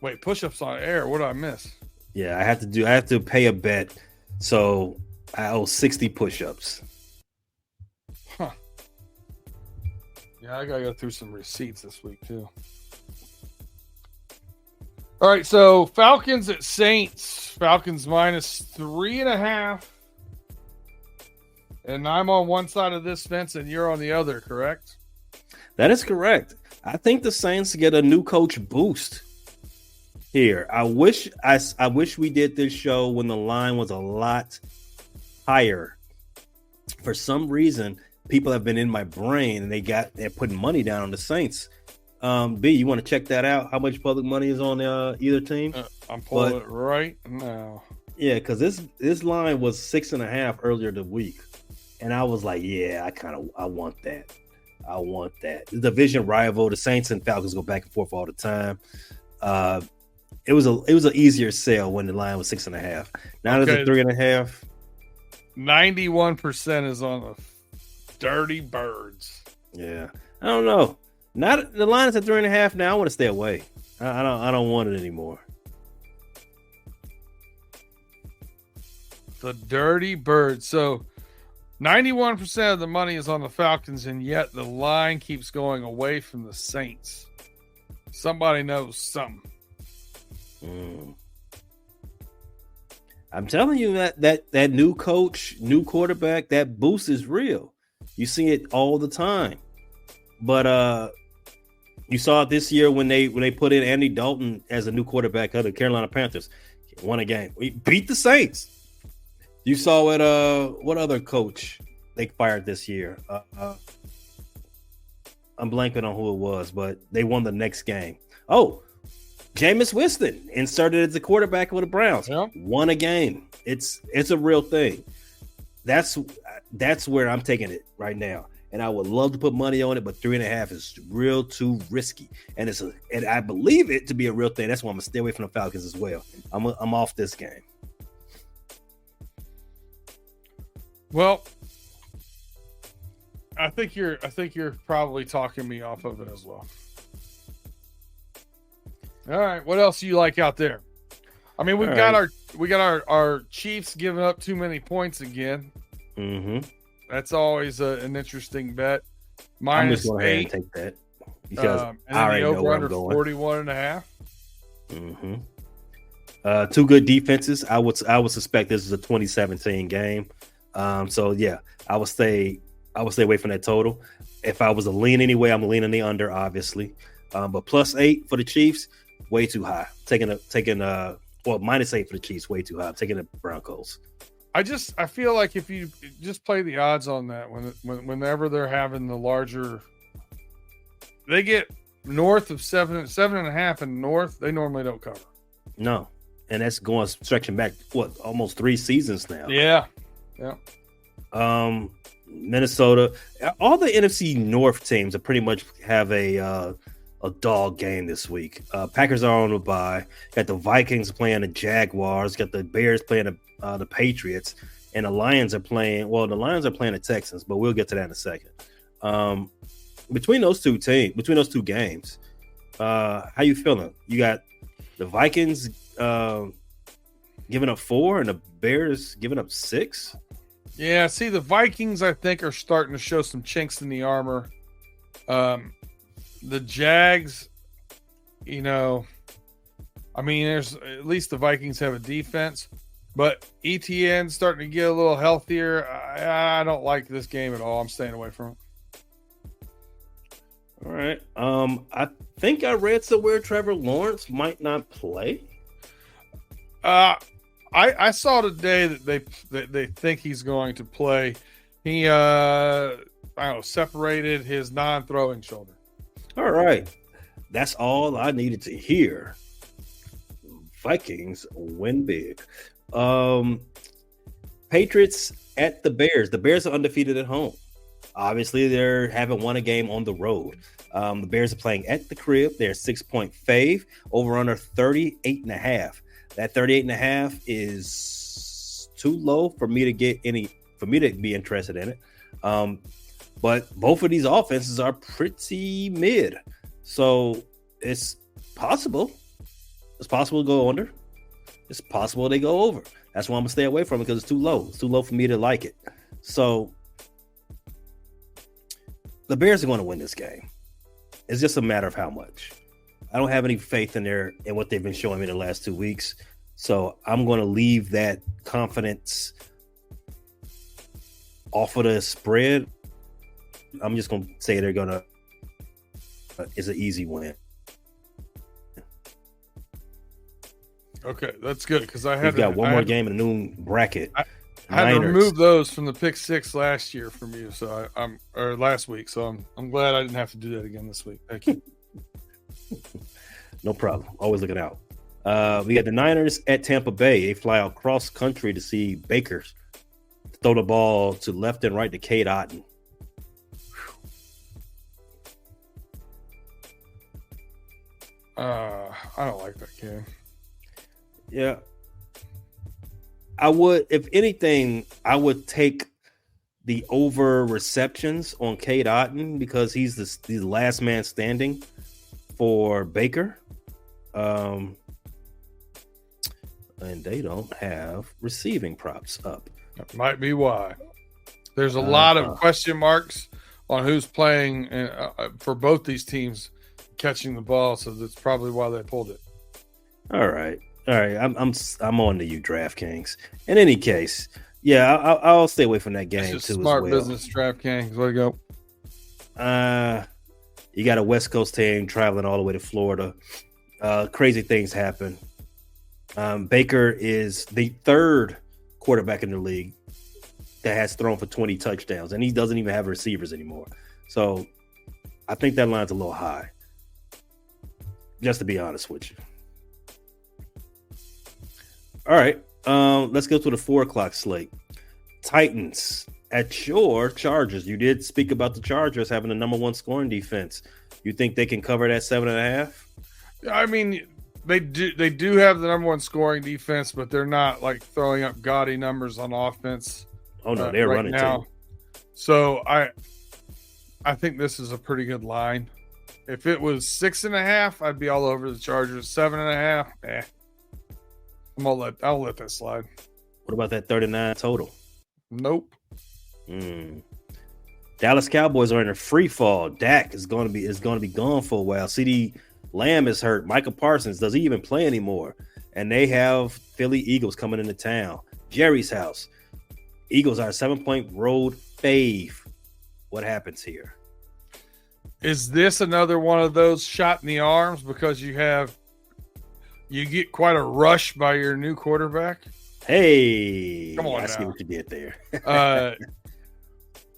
Wait, push-ups on air? What did I miss? Yeah, I have to pay a bet, so I owe 60 push-ups. Huh. Yeah, I gotta go through some receipts this week too. All right, so Falcons at Saints. Falcons minus 3.5. And I'm on one side of this fence and you're on the other, correct? That is correct. I think the Saints get a new coach boost here. I wish we did this show when the line was a lot higher. For some reason, people have been in my brain and they're putting money down on the Saints. B, you want to check that out? How much public money is on either team? I'm pulling it right now. Yeah, because this line was 6.5 earlier the week. And I was like, yeah, I want that. I want that. The division rival, the Saints and Falcons go back and forth all the time. It was an easier sell when the line was 6.5. Now it's 3.5. 91% is on the Dirty Birds. Yeah, I don't know. Not the line is at 3.5 now. I want to stay away. I don't want it anymore. The Dirty Birds. So 91% of the money is on the Falcons, and yet the line keeps going away from the Saints. Somebody knows something. I'm telling you that new coach, new quarterback, that boost is real. You see it all the time. But you saw it this year when they put in Andy Dalton as a new quarterback of the Carolina Panthers. Won a game. We beat the Saints. You saw it. What other coach they fired this year? I'm blanking on who it was, but they won the next game. Oh, Jameis Winston inserted as the quarterback with the Browns. Yeah. Won a game. It's a real thing. That's where I'm taking it right now. And I would love to put money on it, but 3.5 is real too risky. And and I believe it to be a real thing. That's why I'm gonna stay away from the Falcons as well. I'm off this game. Well, I think you're probably talking me off of it as well. All right. What else do you like out there? I mean, we got our Chiefs giving up too many points again. Mm-hmm. That's always an interesting bet. I'm just going -8. to take that because And I already know where I'm under going. 41.5. Mm-hmm. Two good defenses. I would suspect this is a 2017 game. So yeah, I would stay away from that total. If I was a lean anyway, I'm leaning the under, obviously. But +8 for the Chiefs, way too high. Taking -8 for the Chiefs, way too high. I'm taking the Broncos. I feel like if you just play the odds on that, whenever they're having the larger, they get north of 7.5 and north, they normally don't cover. No, and that's stretching back almost 3 seasons now. Yeah. Minnesota, all the NFC North teams are pretty much have a dog game this week. Packers are on a bye. Got the Vikings playing the Jaguars. Got the Bears playing the Patriots, and the Lions are playing. Well, the Lions are playing the Texans, but we'll get to that in a second. Between those two games, how you feeling? You got the Vikings giving up 4 and the Bears giving up 6. Yeah, see, the Vikings, I think, are starting to show some chinks in the armor. The Jags, there's at least the Vikings have a defense, but ETN's starting to get a little healthier. I don't like this game at all. I'm staying away from it. All right. I think I read somewhere Trevor Lawrence might not play. I saw today that they think he's going to play. He separated his non-throwing shoulder. All right. That's all I needed to hear. Vikings win big. Patriots at the Bears. The Bears are undefeated at home. Obviously, they haven't won a game on the road. The Bears are playing at the crib. They're 6-point fave, over under 38.5. That 38.5 is too low for me to be interested in it. But both of these offenses are pretty mid. So it's possible. It's possible to go under. It's possible they go over. That's why I'm going to stay away from it, because it's too low. It's too low for me to like it. So the Bears are going to win this game. It's just a matter of how much. I don't have any faith in what they've been showing me the last 2 weeks. So I'm going to leave that confidence off of the spread. I'm just going to say they're going to it's an easy win. Okay, that's good, because We've got one more game in the noon bracket. I had to remove those from the pick 6 last year from you, or last week. So I'm glad I didn't have to do that again this week. Thank you. No problem. Always looking out. We got the Niners at Tampa Bay. They fly out cross country to see Baker throw the ball to left and right to Cade Otton. I don't like that game. Yeah. I would, if anything, I would take the over receptions on Cade Otton, because he's the last man standing for Baker. And they don't have receiving props up. That might be why. There's a lot of question marks on who's playing for both these teams catching the ball, so that's probably why they pulled it. All right. I'm on to you, DraftKings. In any case, yeah, I'll stay away from that game It's too. Smart as well. business, DraftKings. Way to go. You got a West Coast team traveling all the way to Florida. Crazy things happen. Baker is the third quarterback in the league that has thrown for 20 touchdowns, and he doesn't even have receivers anymore. So I think that line's a little high, just to be honest with you. All right, let's go to the 4:00 slate. Titans at your Chargers. You did speak about the Chargers having the number 1 scoring defense. You think they can cover that 7.5? I mean, they do have the number 1 scoring defense, but they're not like throwing up gaudy numbers on offense. Oh no, they're right running now. too. So I think this is a pretty good line. If it was 6.5, I'd be all over the Chargers. 7.5, I'll let that slide. What about that 39 total? Nope. Dallas Cowboys are in a free fall. Dak is going to be gone for a while. CD Lamb is hurt. Micah Parsons, does he even play anymore? And they have Philly Eagles coming into town. Jerry's house. Eagles are a 7-point road fave. What happens here? Is this another one of those shot in the arms because you get quite a rush by your new quarterback? Hey, come on! I now. see what you did there.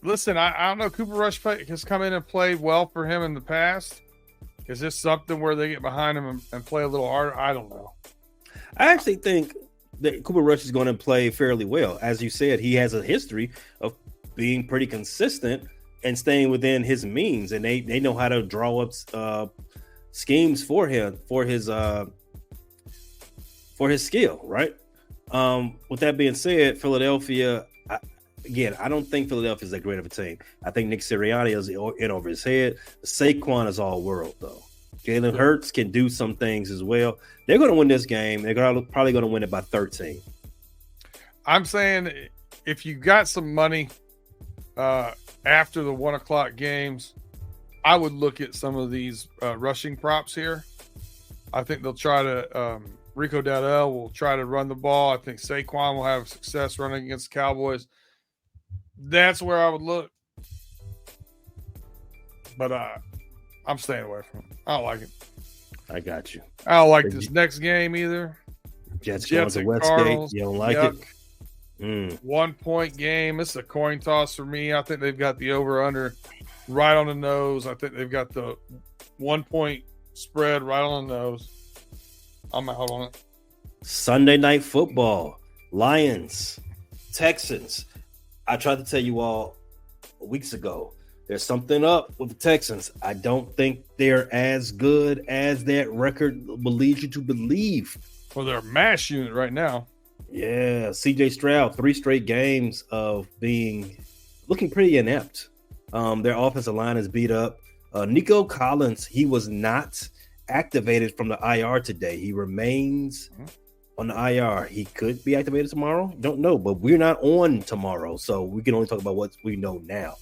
Listen, I don't know. Cooper Rush has come in and played well for him in the past. Is this something where they get behind him and play a little harder? I don't know. I actually think that Cooper Rush is going to play fairly well. As you said, he has a history of being pretty consistent and staying within his means, and they know how to draw up schemes for him for his skill, right? With that being said, Philadelphia, I don't think Philadelphia is that great of a team. I think Nick Sirianni is in over his head. Saquon is all world, though. Jalen Hurts can do some things as well. They're going to win this game. They're probably going to win it by 13. I'm saying if you got some money after the 1 o'clock games, I would look at some of these rushing props here. I think they'll try to Rico Dowdell will try to run the ball. I think Saquon will have success running against the Cowboys. That's where I would look. But I'm staying away from it. I don't like it. I got you. I don't like this next game either. Jets going to Westgate. Cardinals, You don't like it? 1 point game. This is a coin toss for me. I think they've got the over-under right on the nose. I think they've got the 1 point spread right on the nose. I'm out on it. Sunday night football. Lions, Texans. I tried to tell you all weeks ago, there's something up with the Texans. I don't think they're as good as that record will lead you to believe. Well, they're a mash unit right now. Yeah, CJ Stroud, 3 straight games of looking pretty inept. Their offensive line is beat up. Nico Collins, he was not activated from the IR today. He remains on the IR. He could be activated tomorrow. Don't know, but we're not on tomorrow, so we can only talk about what we know now.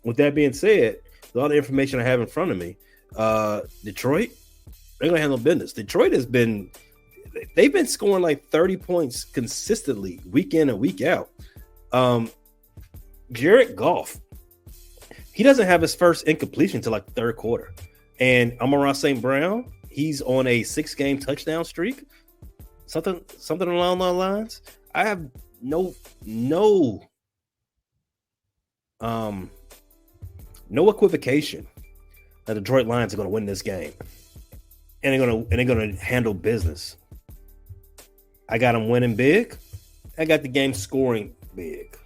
With that being said, with all the information I have in front of me, Detroit, they're gonna handle business. Detroit they've been scoring like 30 points consistently week in and week out. Jared Goff, he doesn't have his first incompletion until like the third quarter. And Amon-Ra St. Brown, he's on a 6-game touchdown streak. Something along those lines. I have no equivocation that the Detroit Lions are going to win this game, and they're going to handle business. I got them winning big. I got the game scoring big.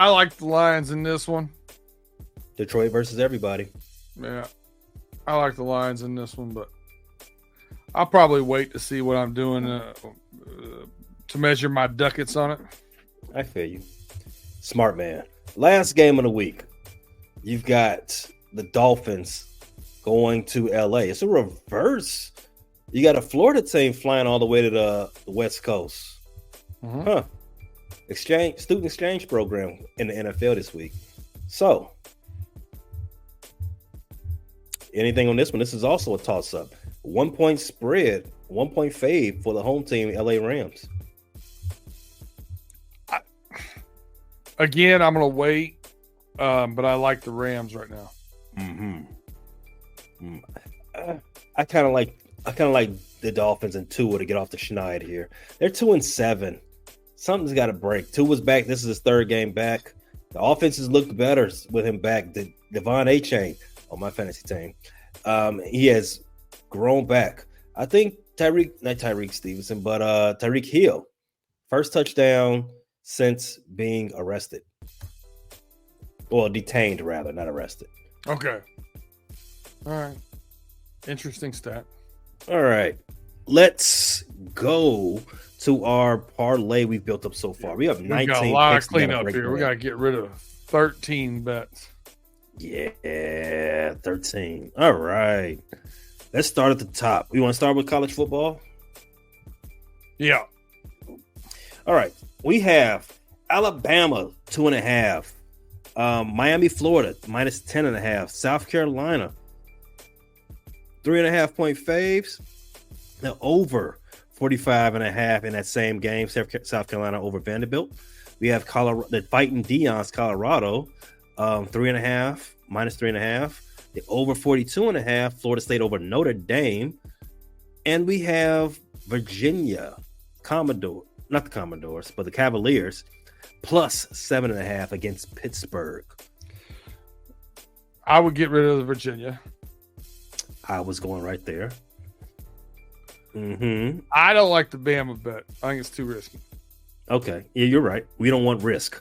I like the Lions in this one. Detroit versus everybody. Yeah, I like the Lions in this one, but I'll probably wait to see what I'm doing to measure my ducats on it. I feel you. Smart man. Last game of the week. You've got the Dolphins going to LA. It's a reverse. You got a Florida team flying all the way to the West Coast. Mm-hmm. Huh. Student exchange program in the NFL this week. So, anything on this one? This is also a toss-up. 1 point spread, 1 point fave for the home team, LA Rams. Again, I'm going to wait, but I like the Rams right now. I kind of like the Dolphins and Tua to get off the schneid here. They're 2-7. Something's got to break. Tua's back. This is his third game back. The offenses looked better with him back. Devon Achane on my fantasy team, he has grown back. I think Tyreek Hill, first touchdown since being arrested. Well, detained rather, not arrested. Okay. All right. Interesting stat. All right. Let's go to to our parlay we've built up so far. We have 19 We've got a lot picks of cleanup here. We got to get rid of 13 bets. Yeah, 13. All right. Let's start at the top. We want to start with college football? Yeah. All right. We have Alabama, 2.5. Miami, Florida, minus 10.5. South Carolina, 3.5 point faves. The over 45.5 in that same game. South Carolina over Vanderbilt. We have Colorado, the Fighting Deion's Colorado, 3.5, minus 3.5. The over 42.5. Florida State over Notre Dame. And we have Virginia, not the Commodores, but the Cavaliers, plus 7.5 against Pittsburgh. I would get rid of the Virginia. I was going right there. I don't like the Bama bet. I think it's too risky. Okay. Yeah, you're right. We don't want risk.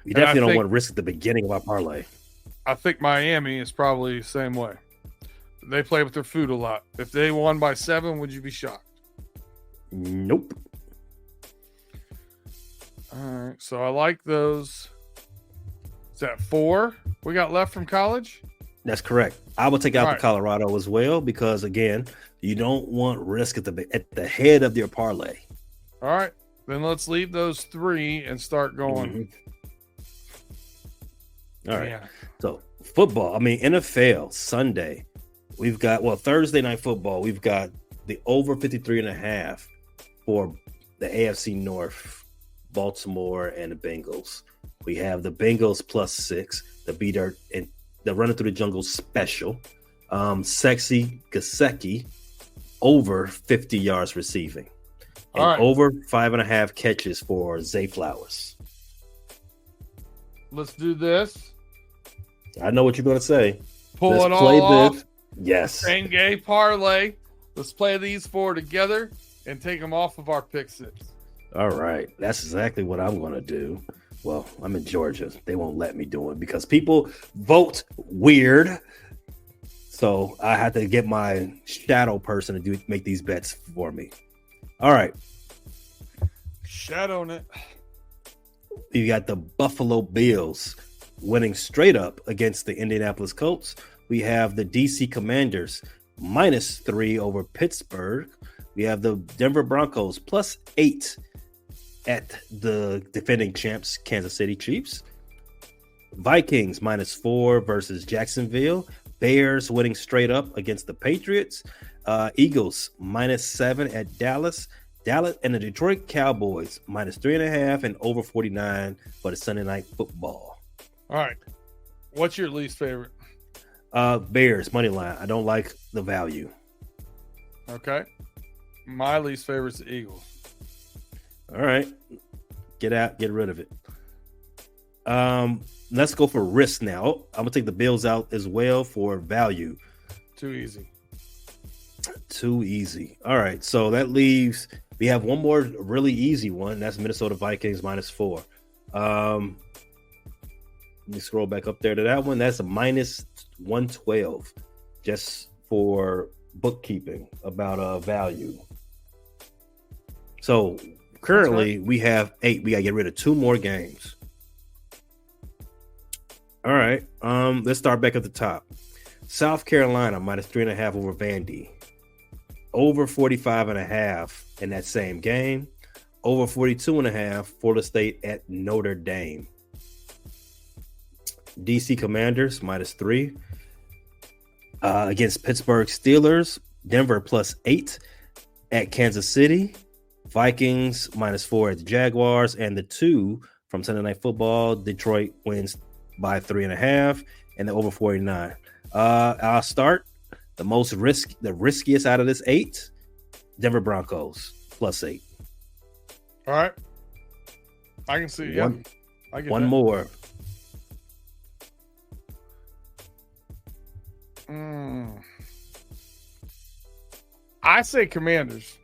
We definitely don't want risk at the beginning of our parlay. I think Miami is probably the same way. They play with their food a lot. If they won by 7, would you be shocked? Nope. All right. So I like those. Is that 4 we got left from college? That's correct. I will take out the Colorado as well because, again, you don't want risk at the head of your parlay. All right. Then let's leave those 3 and start going. All right. Yeah. So football, NFL Sunday. We've got, Thursday night football. We've got the over 53.5 for the AFC North, Baltimore and the Bengals. We have the Bengals plus 6, the PayDirt and the Running Through the Jungle special. Sexy Gasecki over 50 yards receiving. And over 5.5 catches for Zay Flowers. Let's do this. I know what you're going to say. Pull it all off. Yes. Same game parlay. Let's play these 4 together and take them off of our pick 6. All right. That's exactly what I'm going to do. Well, I'm in Georgia. They won't let me do it because people vote weird. So I had to get my shadow person to make these bets for me. All right. Shadowing it. You got the Buffalo Bills winning straight up against the Indianapolis Colts. We have the DC Commanders minus 3 over Pittsburgh. We have the Denver Broncos plus 8 at the defending champs Kansas City Chiefs. Vikings minus 4 versus Jacksonville. Bears winning straight up against the Patriots. Eagles minus 7 at Dallas. Dallas and the Detroit Cowboys minus 3.5 and over 49 for the Sunday night football. All right. What's your least favorite? Bears money line. I don't like the value. Okay. My least favorite is the Eagles. All right. Get rid of it. Let's go for risk now. I'm gonna take the Bills out as well for value. Too easy. All right. So that leaves, we have one more really easy one. That's Minnesota Vikings minus 4. Let me scroll back up there to that one. That's a minus 112 just for bookkeeping about value. So currently we have 8. We got to get rid of 2 more games. All right. Let's start back at the top. South Carolina minus 3.5 over Vandy. Over 45.5 in that same game. Over 42.5 Florida State at Notre Dame. DC Commanders minus 3 against Pittsburgh Steelers. Denver plus 8 at Kansas City. Vikings minus 4 at the Jaguars. And the 2 from Sunday Night Football. Detroit wins by 3.5 and the over 49. I'll start the riskiest out of this 8. Denver Broncos plus 8. All right. I can see one more. I say Commanders.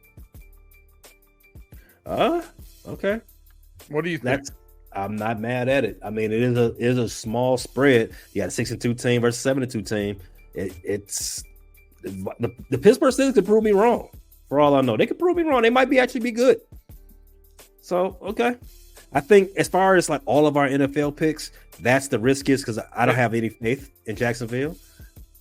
Okay. What do you think? I'm not mad at it. I mean, it is a small spread. You got a 6-2 team versus 7-2 team. It's the Pittsburgh Steelers could prove me wrong. For all I know, they could prove me wrong. They might actually be good. So, okay. I think as far as like all of our NFL picks, that's the riskiest because I don't have any faith in Jacksonville.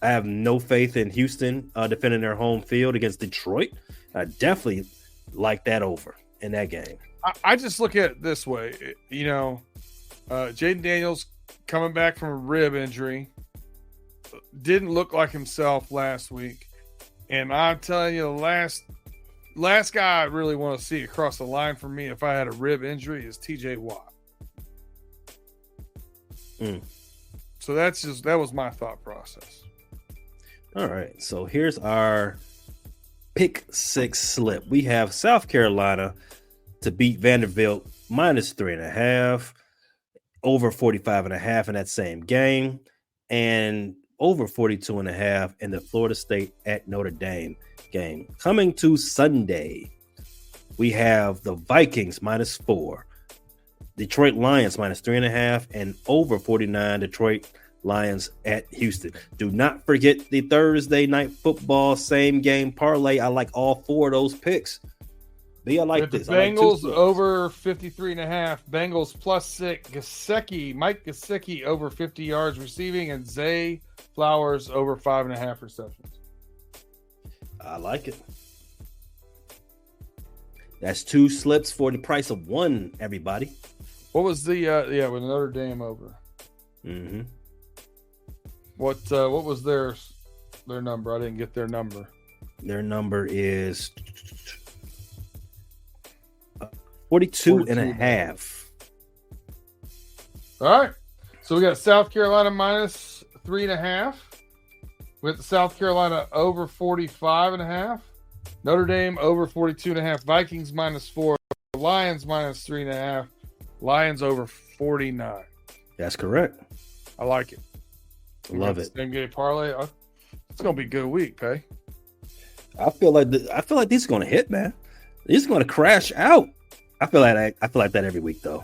I have no faith in Houston defending their home field against Detroit. I definitely like that over in that game. I just look at it this way. You know, Jaden Daniels coming back from a rib injury didn't look like himself last week. And I'm telling you, the last guy I really want to see across the line for me if I had a rib injury is TJ Watt. So that was my thought process. All right. So here's our pick six slip. We have South Carolina to beat Vanderbilt -3.5, over 45.5 in that same game, and over 42.5 in the Florida State at Notre Dame game. Coming to Sunday, we have the Vikings -4, Detroit Lions -3.5, and over 49 Detroit Lions at Houston. Do not forget the Thursday night football same game parlay. I like all four of those picks. I like this. Bengals over 53.5. Bengals +6. Mike Gesicki over 50 yards receiving, and Zay Flowers over 5.5 receptions. I like it. That's two slips for the price of one, everybody. What was the with Notre Dame over? Mm-hmm. What was their number? I didn't get their number. Their number is 42.5. All right. So we got South Carolina -3.5. We got the South Carolina over 45.5. Notre Dame over 42.5. Vikings -4. Lions -3.5. Lions over 49. That's correct. I like it. Love it. Same game parlay. It's gonna be a good week, Pay. I feel like these are gonna hit, man. These are gonna crash out. I feel like that every week, though.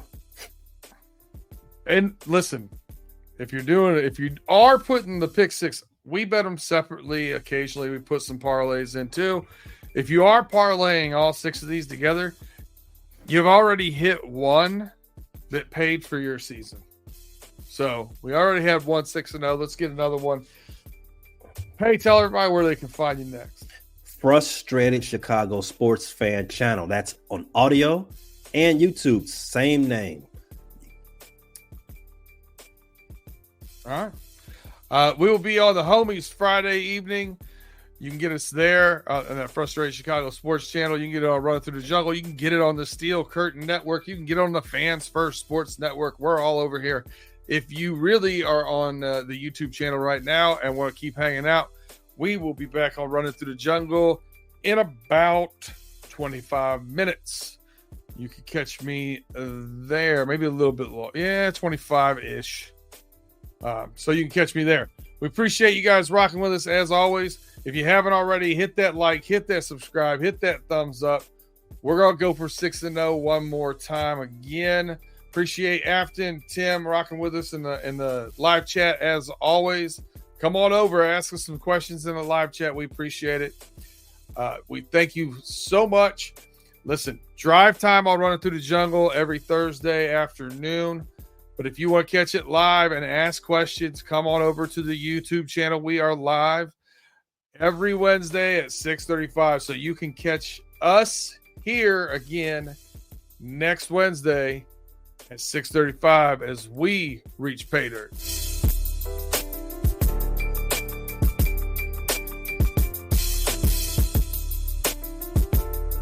And listen, if you are putting the pick six, we bet them separately. Occasionally, we put some parlays in too. If you are parlaying all six of these together, you've already hit one that paid for your season. So we already have 1 6-0. Let's get another one. Hey, tell everybody where they can find you next. Frustrated Chicago Sports Fan Channel. That's on audio and YouTube. Same name. All right. We will be on the Homies Friday evening. You can get us there on that Frustrated Chicago Sports Channel. You can get it on Running Through the Jungle. You can get it on the Steel Curtain Network. You can get it on the Fans First Sports Network. We're all over here. If you really are on the YouTube channel right now and want to keep hanging out, we will be back on Running Through the Jungle in about 25 minutes. You can catch me there, maybe a little bit low. Yeah, 25-ish. So you can catch me there. We appreciate you guys rocking with us as always. If you haven't already, hit that like, hit that subscribe, hit that thumbs up. We're going to go for 6-0 one more time again. Appreciate Afton, Tim rocking with us in the live chat as always. Come on over, ask us some questions in the live chat. We appreciate it. We thank you so much. Listen, drive time on Running Through the Jungle every Thursday afternoon. But if you want to catch it live and ask questions, come on over to the YouTube channel. We are live every Wednesday at 6:35. So you can catch us here again next Wednesday at 6:35 as we reach PayDirt.